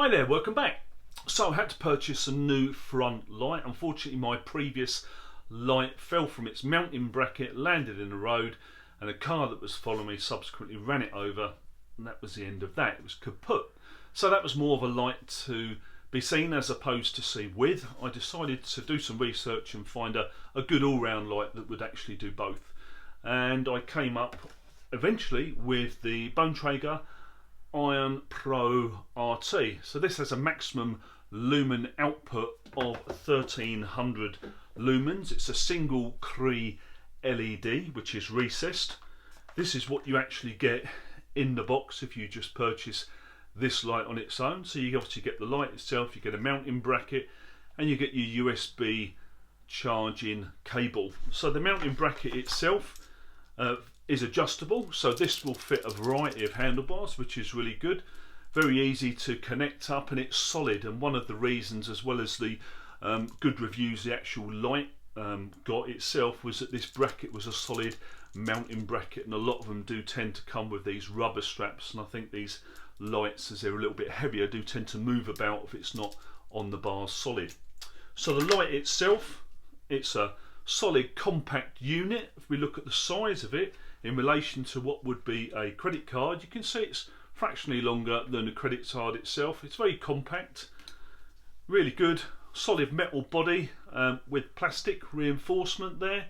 Hi there, welcome back. So I had to purchase a new front light. Unfortunately my previous light fell from its mounting bracket, landed in the road, and a car that was following me subsequently ran it over, and that was the end of that. It was kaput. So that was more of a light to be seen as opposed to see with. I decided to do some research and find a good all-round light that would actually do both. And I came up eventually with the Bontrager Ion Pro RT. So this has a maximum lumen output of 1300 lumens. It's a single Cree LED which is recessed. This is what you actually get in the box if you just purchase this light on its own. So you obviously get the light itself, you get a mounting bracket, and you get your USB charging cable. So the mounting bracket itself is adjustable, so this will fit a variety of handlebars, which is really good. Very easy to connect up, and it's solid. And one of the reasons, as well as the good reviews the actual light got itself, was that this bracket was a solid mounting bracket, and a lot of them do tend to come with these rubber straps, and I think these lights, as they're a little bit heavier, do tend to move about if it's not on the bars solid. So the light itself, it's a solid compact unit. If we look at the size of it in relation to what would be a credit card, you can see it's fractionally longer than the credit card itself. It's very compact, really good, solid metal body with plastic reinforcement there.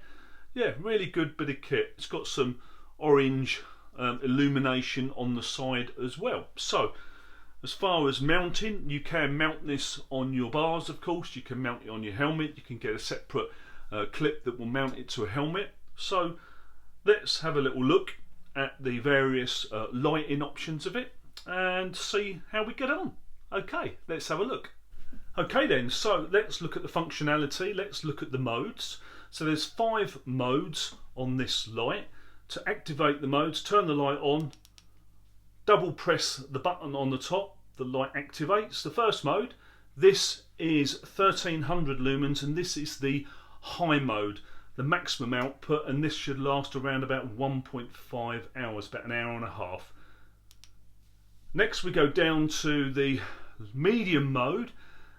Yeah, really good bit of kit. It's got some orange illumination on the side as well. So as far as mounting, you can mount this on your bars, of course. You can mount it on your helmet. You can get a separate clip that will mount it to a helmet. So let's have a little look at the various lighting options of it and see how we get on. Okay, let's have a look. Okay then, so let's look at the functionality. Let's look at the modes. So there's 5 modes on this light. To activate the modes, turn the light on, double press the button on the top, the light activates. The first mode, this is 1300 lumens, and this is the high mode, the maximum output, and this should last around about 1.5 hours, about an hour and a half. Next we go down to the medium mode,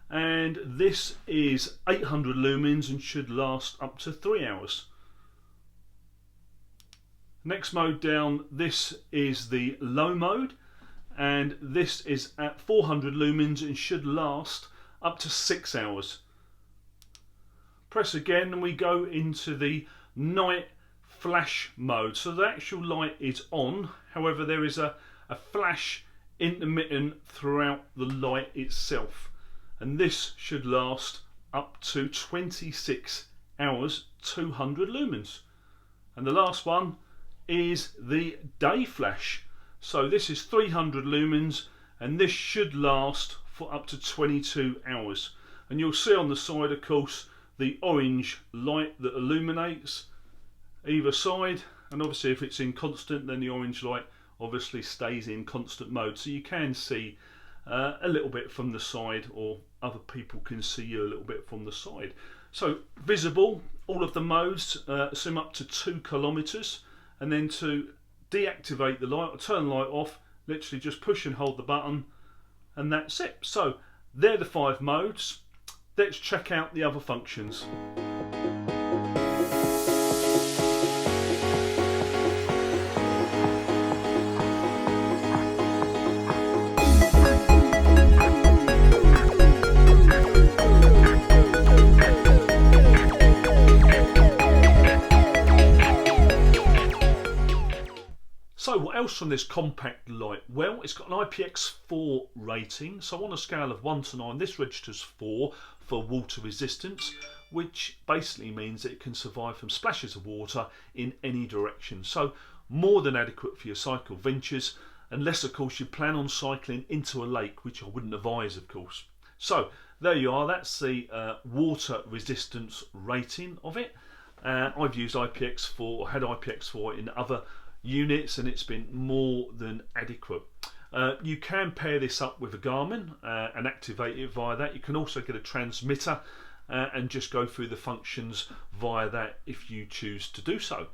and this is 800 lumens and should last up to 3 hours. Next mode down, this is the low mode, and this is at 400 lumens and should last up to 6 hours. Press again and we go into the night flash mode. So the actual light is on, however there is a flash intermittent throughout the light itself, and this should last up to 26 hours, 200 lumens. And the last one is the day flash. So this is 300 lumens and this should last for up to 22 hours. And you'll see on the side, of course, the orange light that illuminates either side, and obviously if it's in constant, then the orange light obviously stays in constant mode, so you can see a little bit from the side, or other people can see you a little bit from the side. So visible, all of the modes, zoom up to 2 kilometers, and then to deactivate the light or turn the light off, literally just push and hold the button, and that's it. So they're the 5 modes. Let's check out the other functions. So what else from this compact light? Well, it's got an IPX4 rating, so on a scale of 1 to 9 this registers 4 for water resistance, which basically means that it can survive from splashes of water in any direction. So more than adequate for your cycle ventures, unless of course you plan on cycling into a lake, which I wouldn't advise, of course. So there you are, that's the water resistance rating of it. I've used IPX4, or had IPX4 in other units, and it's been more than adequate. You can pair this up with a Garmin and activate it via that. You can also get a transmitter and just go through the functions via that if you choose to do so.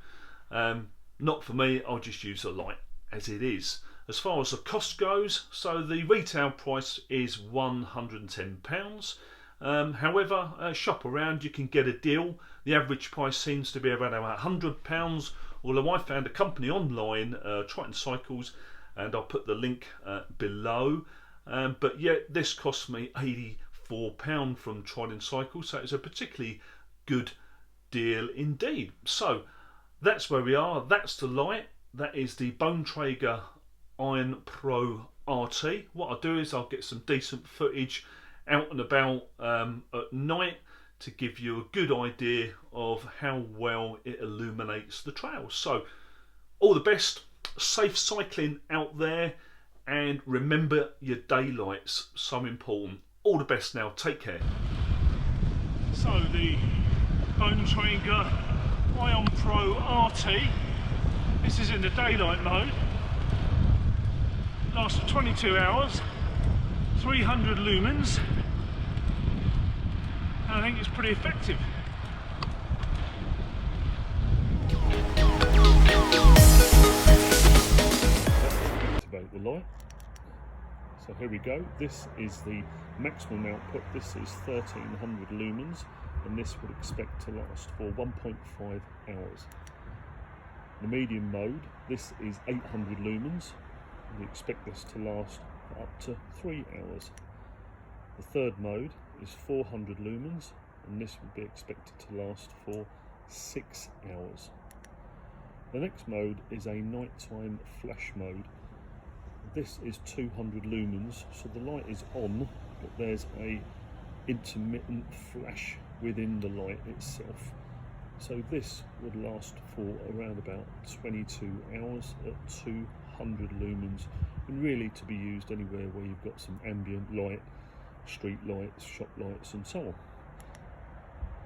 Not for me, I'll just use a light as it is. As far as the cost goes, so the retail price is £110. However, shop around, you can get a deal. The average price seems to be around £100, although I found a company online, Triton Cycles, and I'll put the link below. But yet this cost me £84 from Triton Cycles, so it's a particularly good deal indeed. So that's where we are. That's the light. That is the Bontrager Ion Pro RT. What I'll do is I'll get some decent footage out and about at night to give you a good idea of how well it illuminates the trails. So all the best, safe cycling out there, and remember your daylight's so important. All the best now, take care. So the Bontrager Ion Pro RT, this is in the daylight mode, lasts for 22 hours, 300 lumens, and I think it's pretty effective. Activate the light. So here we go. This is the maximum output. This is 1300 lumens, and this would expect to last for 1.5 hours. The medium mode, this is 800 lumens. We expect this to last for up to 3 hours. The third mode is 400 lumens, and this would be expected to last for 6 hours. The next mode is a nighttime flash mode. This is 200 lumens, so the light is on, but there's a intermittent flash within the light itself. So this would last for around about 22 hours at 200 lumens, and really to be used anywhere where you've got some ambient light, street lights, shop lights and so on.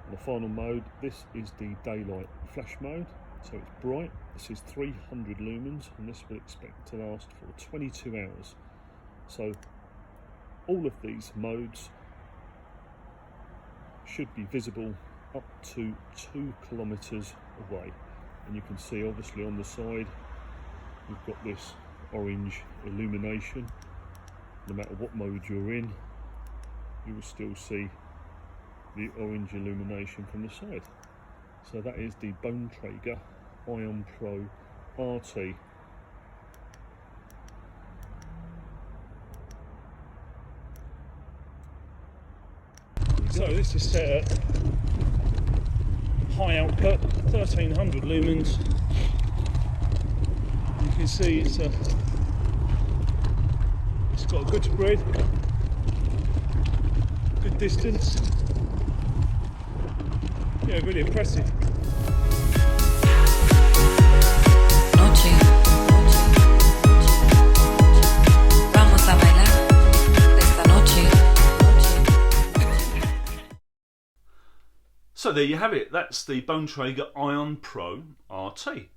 And the final mode, this is the daylight flash mode, so it's bright. This is 300 lumens, and this will expect to last for 22 hours. So all of these modes should be visible up to 2 kilometers away, and you can see obviously on the side we've got this orange illumination. No matter what mode you're in, you will still see the orange illumination from the side. So that is the Bontrager Ion Pro RT. So this is set at high output, 1300 lumens. You can see it's got a good spread, good distance. Yeah, really impressive. So there you have it, that's the Bontrager Ion Pro RT.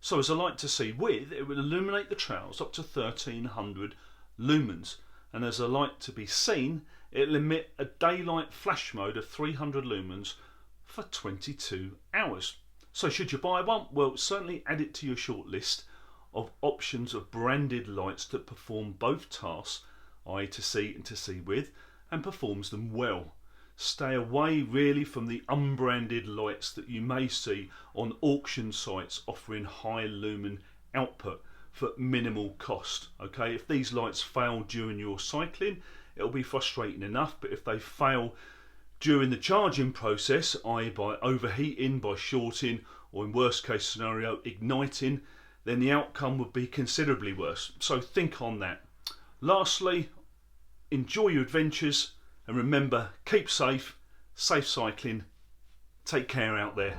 So as a light to see with, it will illuminate the trails up to 1300 lumens, and as a light to be seen, it will emit a daylight flash mode of 300 lumens for 22 hours. So should you buy one? Well, certainly add it to your short list of options of branded lights that perform both tasks, i.e. to see and to see with, and performs them well. Stay away really from the unbranded lights that you may see on auction sites offering high lumen output for minimal cost. Okay, if these lights fail during your cycling, it'll be frustrating enough, but if they fail during the charging process, i.e. by overheating, by shorting, or in worst case scenario igniting, then the outcome would be considerably worse. So think on that. Lastly, enjoy your adventures, and remember, keep safe, safe cycling, take care out there.